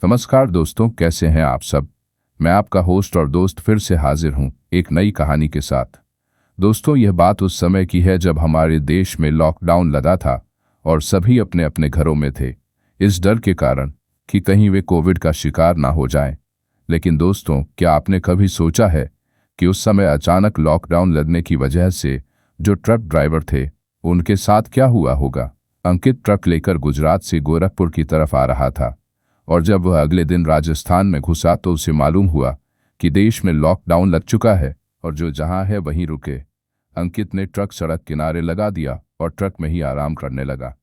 नमस्कार दोस्तों, कैसे हैं आप सब। मैं आपका होस्ट और दोस्त फिर से हाजिर हूं एक नई कहानी के साथ। दोस्तों, यह बात उस समय की है जब हमारे देश में लॉकडाउन लगा था और सभी अपने अपने घरों में थे, इस डर के कारण कि कहीं वे कोविड का शिकार ना हो जाएं। लेकिन दोस्तों, क्या आपने कभी सोचा है कि उस समय अचानक लॉकडाउन लगने की वजह से जो ट्रक ड्राइवर थे उनके साथ क्या हुआ होगा। अंकित ट्रक लेकर गुजरात से गोरखपुर की तरफ आ रहा था और जब वह अगले दिन राजस्थान में घुसा तो उसे मालूम हुआ कि देश में लॉकडाउन लग चुका है और जो जहां है वहीं रुके। अंकित ने ट्रक सड़क किनारे लगा दिया और ट्रक में ही आराम करने लगा।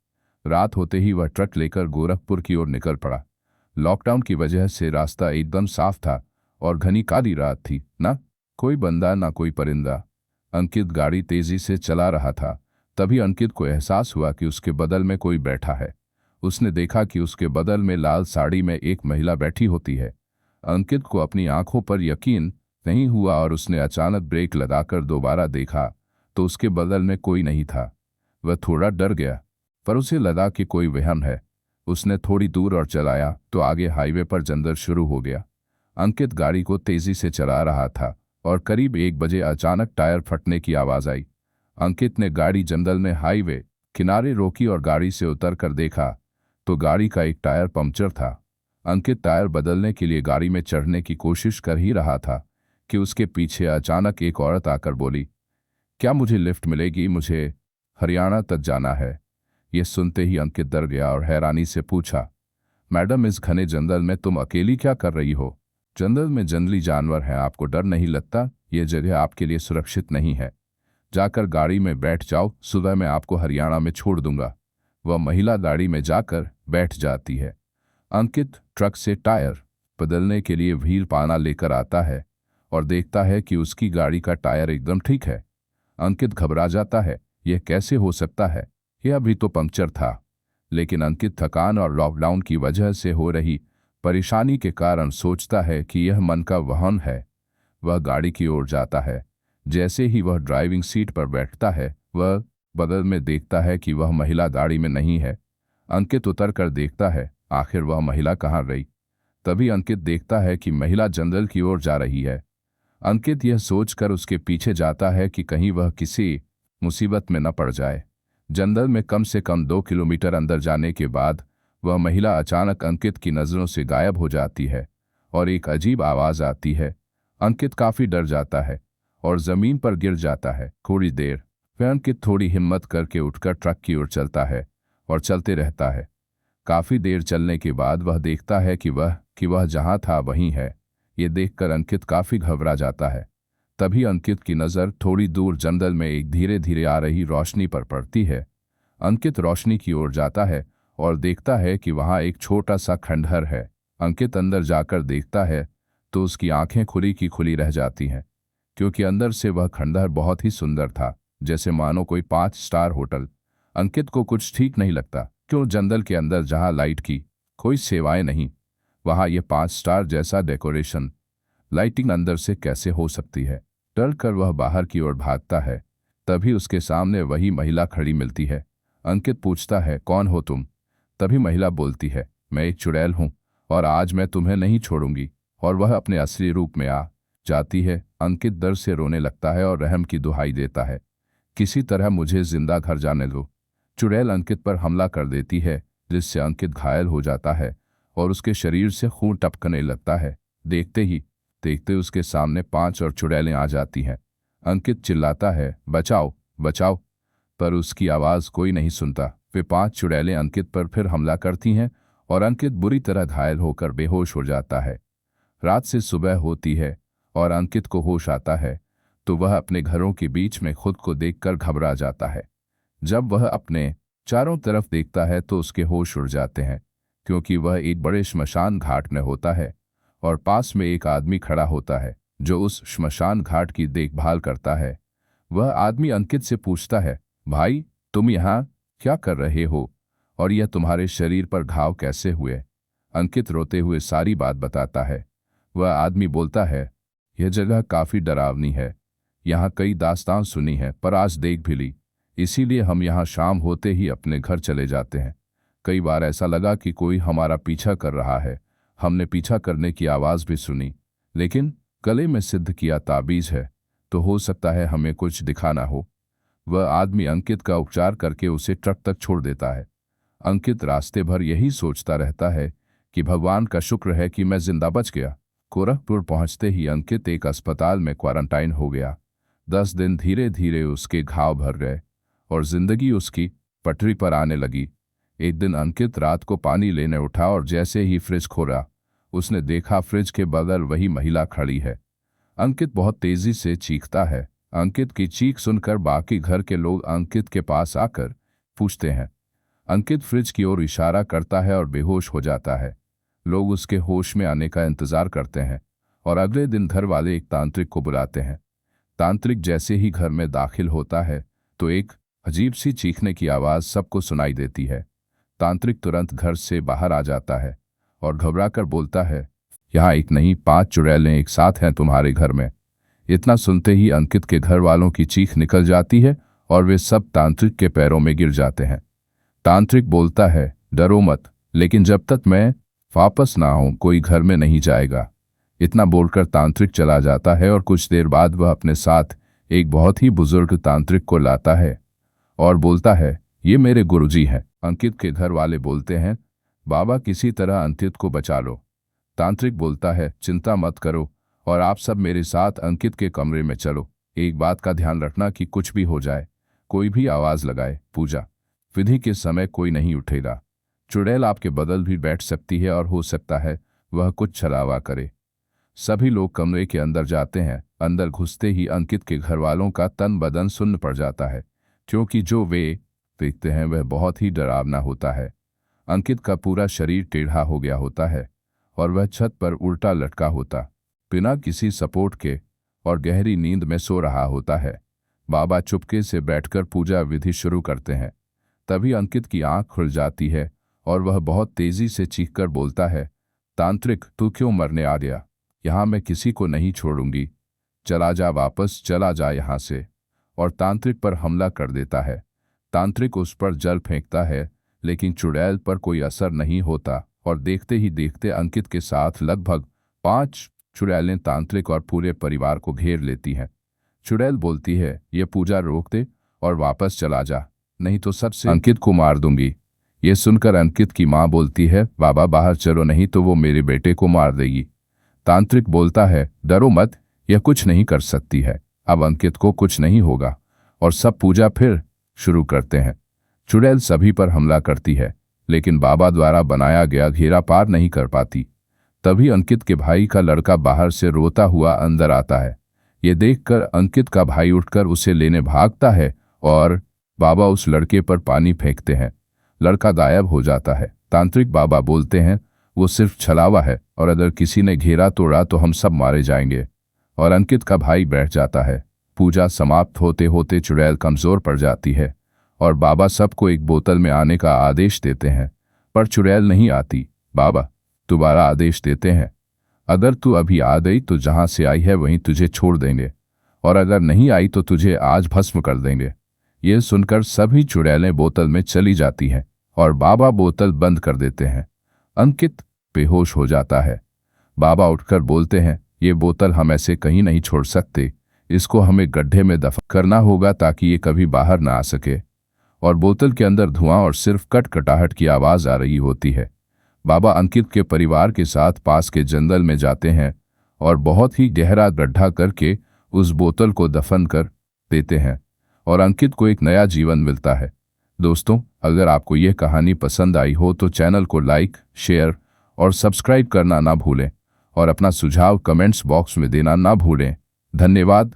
रात होते ही वह ट्रक लेकर गोरखपुर की ओर निकल पड़ा। लॉकडाउन की वजह से रास्ता एकदम साफ था और घनी काली रात थी, ना कोई बंदा ना कोई परिंदा। अंकित गाड़ी तेजी से चला रहा था। तभी अंकित को एहसास हुआ कि उसके बगल में कोई बैठा है। उसने देखा कि उसके बगल में लाल साड़ी में एक महिला बैठी होती है। अंकित को अपनी आंखों पर यकीन नहीं हुआ और उसने अचानक ब्रेक लगाकर दोबारा देखा तो उसके बगल में कोई नहीं था। वह थोड़ा डर गया, पर उसे लगा कि कोई वहम है। उसने थोड़ी दूर और चलाया तो आगे हाईवे पर जंगल शुरू हो गया। अंकित गाड़ी को तेजी से चला रहा था और करीब 1 बजे अचानक टायर फटने की आवाज आई। अंकित ने गाड़ी जंगल में हाईवे किनारे रोकी और गाड़ी से उतरकर देखा तो गाड़ी का एक टायर पंक्चर था। अंकित टायर बदलने के लिए गाड़ी में चढ़ने की कोशिश कर ही रहा था कि उसके पीछे अचानक एक औरत आकर बोली, क्या मुझे लिफ्ट मिलेगी, मुझे हरियाणा तक जाना है। यह सुनते ही अंकित डर गया और हैरानी से पूछा, मैडम, इस घने जंगल में तुम अकेली क्या कर रही हो। जंगल में जंगली जानवर हैं, आपको डर नहीं लगता। यह जगह आपके लिए सुरक्षित नहीं है। जाकर गाड़ी में बैठ जाओ, सुबह मैं आपको हरियाणा में छोड़ दूंगा। वह महिला गाड़ी में जाकर बैठ जाती है। अंकित ट्रक से टायर बदलने के लिए व्हील पाना लेकर आता है और देखता है कि उसकी गाड़ी का टायर एकदम ठीक है। अंकित घबरा जाता है, यह कैसे हो सकता है, यह अभी तो पंक्चर था। लेकिन अंकित थकान और लॉकडाउन की वजह से हो रही परेशानी के कारण सोचता है कि यह मन का वहम है। वह गाड़ी की ओर जाता है। जैसे ही वह ड्राइविंग सीट पर बैठता है वह बगल में देखता है कि वह महिला गाड़ी में नहीं है। अंकित उतर कर देखता है, आखिर वह महिला कहाँ रही। तभी अंकित देखता है कि महिला जंगल की ओर जा रही है। अंकित यह सोचकर उसके पीछे जाता है कि कहीं वह किसी मुसीबत में न पड़ जाए। जंगल में कम से कम 2 किलोमीटर अंदर जाने के बाद वह महिला अचानक अंकित की नज़रों से गायब हो जाती है और एक अजीब आवाज़ आती है। अंकित काफ़ी डर जाता है और ज़मीन पर गिर जाता है। थोड़ी देर फिर अंकित थोड़ी हिम्मत करके उठकर ट्रक की ओर चलता है और चलते रहता है। काफ़ी देर चलने के बाद वह देखता है कि वह जहाँ था वहीं है। ये देखकर अंकित काफ़ी घबरा जाता है। तभी अंकित की नज़र थोड़ी दूर जंगल में एक धीरे धीरे आ रही रोशनी पर पड़ती है। अंकित रोशनी की ओर जाता है और देखता है कि वहाँ एक छोटा सा खंडहर है। अंकित अंदर जाकर देखता है तो उसकी आंखें खुली की खुली रह जाती हैं, क्योंकि अंदर से वह खंडहर बहुत ही सुंदर था, जैसे मानो कोई 5 स्टार होटल। अंकित को कुछ ठीक नहीं लगता, क्यों जंगल के अंदर जहां लाइट की कोई सेवाएं नहीं, वहां ये 5 स्टार जैसा डेकोरेशन, लाइटिंग अंदर से कैसे हो सकती है। डर कर वह बाहर की ओर भागता है। तभी उसके सामने वही महिला खड़ी मिलती है। अंकित पूछता है, कौन हो तुम। तभी महिला बोलती है, मैं एक चुड़ैल हूं और आज मैं तुम्हें नहीं छोड़ूंगी। और वह अपने असली रूप में आ जाती है। अंकित डर से रोने लगता है और रहम की दुहाई देता है, किसी तरह मुझे जिंदा घर जाने दो। चुड़ैल अंकित पर हमला कर देती है, जिससे अंकित घायल हो जाता है और उसके शरीर से खून टपकने लगता है। देखते ही देखते उसके सामने 5 और चुड़ैलें आ जाती हैं। अंकित चिल्लाता है, बचाओ बचाओ, पर उसकी आवाज़ कोई नहीं सुनता। वे 5 चुड़ैलें अंकित पर फिर हमला करती हैं और अंकित बुरी तरह घायल होकर बेहोश हो जाता है। रात से सुबह होती है और अंकित को होश आता है तो वह अपने घरों के बीच में खुद को देखकर घबरा जाता है। जब वह अपने चारों तरफ देखता है तो उसके होश उड़ जाते हैं, क्योंकि वह एक बड़े श्मशान घाट में होता है और पास में एक आदमी खड़ा होता है जो उस श्मशान घाट की देखभाल करता है। वह आदमी अंकित से पूछता है, भाई, तुम यहाँ क्या कर रहे हो और यह तुम्हारे शरीर पर घाव कैसे हुए। अंकित रोते हुए सारी बात बताता है। वह आदमी बोलता है, यह जगह काफ़ी डरावनी है, यहाँ कई दास्तान सुनी है पर आज देख भी ली, इसीलिए हम यहाँ शाम होते ही अपने घर चले जाते हैं। कई बार ऐसा लगा कि कोई हमारा पीछा कर रहा है, हमने पीछा करने की आवाज़ भी सुनी, लेकिन गले में सिद्ध किया ताबीज़ है, तो हो सकता है हमें कुछ दिखाना हो। वह आदमी अंकित का उपचार करके उसे ट्रक तक छोड़ देता है। अंकित रास्ते भर यही सोचता रहता है कि भगवान का शुक्र है कि मैं जिंदा बच गया। गोरखपुर पहुंचते ही अंकित एक अस्पताल में क्वारंटाइन हो गया। 10 दिन धीरे धीरे उसके घाव भर गए और जिंदगी उसकी पटरी पर आने लगी। एक दिन अंकित रात को पानी लेने उठा और जैसे ही फ्रिज खोला, उसने देखा फ्रिज के बगल वही महिला खड़ी है। अंकित बहुत तेजी से चीखता है। अंकित की चीख सुनकर बाकी घर के लोग अंकित के पास आकर पूछते हैं। अंकित फ्रिज की ओर इशारा करता है और बेहोश हो जाता है। लोग उसके होश में आने का इंतजार करते हैं और अगले दिन घर वाले एक तांत्रिक को बुलाते हैं। तांत्रिक जैसे ही घर में दाखिल होता है तो एक अजीब सी चीखने की आवाज़ सबको सुनाई देती है। तांत्रिक तुरंत घर से बाहर आ जाता है और घबराकर बोलता है, यहाँ एक नहीं 5 चुड़ैलें एक साथ हैं तुम्हारे घर में। इतना सुनते ही अंकित के घर वालों की चीख निकल जाती है और वे सब तांत्रिक के पैरों में गिर जाते हैं। तांत्रिक बोलता है, डरो मत, लेकिन जब तक मैं वापस ना आऊं कोई घर में नहीं जाएगा। इतना बोलकर तांत्रिक चला जाता है और कुछ देर बाद वह अपने साथ एक बहुत ही बुजुर्ग तांत्रिक को लाता है और बोलता है, ये मेरे गुरुजी हैं। अंकित के घर वाले बोलते हैं, बाबा किसी तरह अंकित को बचा लो। तांत्रिक बोलता है, चिंता मत करो और आप सब मेरे साथ अंकित के कमरे में चलो। एक बात का ध्यान रखना कि कुछ भी हो जाए, कोई भी आवाज़ लगाए, पूजा विधि के समय कोई नहीं उठेगा। चुड़ैल आपके बगल भी बैठ सकती है और हो सकता है वह कुछ छलावा करे। सभी लोग कमरे के अंदर जाते हैं। अंदर घुसते ही अंकित के घर वालों का तन बदन सुन्न पड़ जाता है, क्योंकि जो वे देखते हैं वह बहुत ही डरावना होता है। अंकित का पूरा शरीर टेढ़ा हो गया होता है और वह छत पर उल्टा लटका होता, बिना किसी सपोर्ट के, और गहरी नींद में सो रहा होता है। बाबा चुपके से बैठकर पूजा विधि शुरू करते हैं। तभी अंकित की आंख खुल जाती है और वह बहुत तेजी से चीखकर बोलता है, तांत्रिक तू क्यों मरने आ गया? यहाँ मैं किसी को नहीं छोड़ूंगी, चला जा, वापस चला जा यहाँ से। और तांत्रिक पर हमला कर देता है। तांत्रिक उस पर जल फेंकता है, लेकिन चुड़ैल पर कोई असर नहीं होता और देखते ही देखते अंकित के साथ लगभग 5 चुड़ैलें तांत्रिक और पूरे परिवार को घेर लेती हैं। चुड़ैल बोलती है, ये पूजा रोक दे और वापस चला जा, नहीं तो सबसे अंकित को मार दूंगी। ये सुनकर अंकित की माँ बोलती है, बाबा बाहर चलो, नहीं तो वो मेरे बेटे को मार देगी। तांत्रिक बोलता है, डरो मत, यह कुछ नहीं कर सकती है। अब अंकित को कुछ नहीं होगा और सब पूजा फिर शुरू करते हैं। चुड़ैल सभी पर हमला करती है, लेकिन बाबा द्वारा बनाया गया घेरा पार नहीं कर पाती। तभी अंकित के भाई का लड़का बाहर से रोता हुआ अंदर आता है। ये देखकर अंकित का भाई उठकर उसे लेने भागता है और बाबा उस लड़के पर पानी फेंकते हैं। लड़का गायब हो जाता है। तांत्रिक बाबा बोलते हैं, वो सिर्फ छलावा है और अगर किसी ने घेरा तोड़ा तो हम सब मारे जाएंगे। और अंकित का भाई बैठ जाता है। पूजा समाप्त होते होते चुड़ैल कमजोर पड़ जाती है और बाबा सबको एक बोतल में आने का आदेश देते हैं, पर चुड़ैल नहीं आती। बाबा दोबारा आदेश देते हैं, अगर तू अभी आ गई तो जहां से आई है वहीं तुझे छोड़ देंगे, और अगर नहीं आई तो तुझे आज भस्म कर देंगे। ये सुनकर सभी चुड़ैलें बोतल में चली जाती हैं और बाबा बोतल बंद कर देते हैं। अंकित बेहोश हो जाता है। बाबा उठकर बोलते हैं, ये बोतल हम ऐसे कहीं नहीं छोड़ सकते, इसको हमें गड्ढे में दफन करना होगा ताकि ये कभी बाहर ना आ सके। और बोतल के अंदर धुआं और सिर्फ कटकटाहट की आवाज आ रही होती है। बाबा अंकित के परिवार के साथ पास के जंगल में जाते हैं और बहुत ही गहरा गड्ढा करके उस बोतल को दफन कर देते हैं और अंकित को एक नया जीवन मिलता है। दोस्तों, अगर आपको यह कहानी पसंद आई हो तो चैनल को लाइक, शेयर और सब्सक्राइब करना ना भूलें और अपना सुझाव कमेंट्स बॉक्स में देना ना भूलें। धन्यवाद।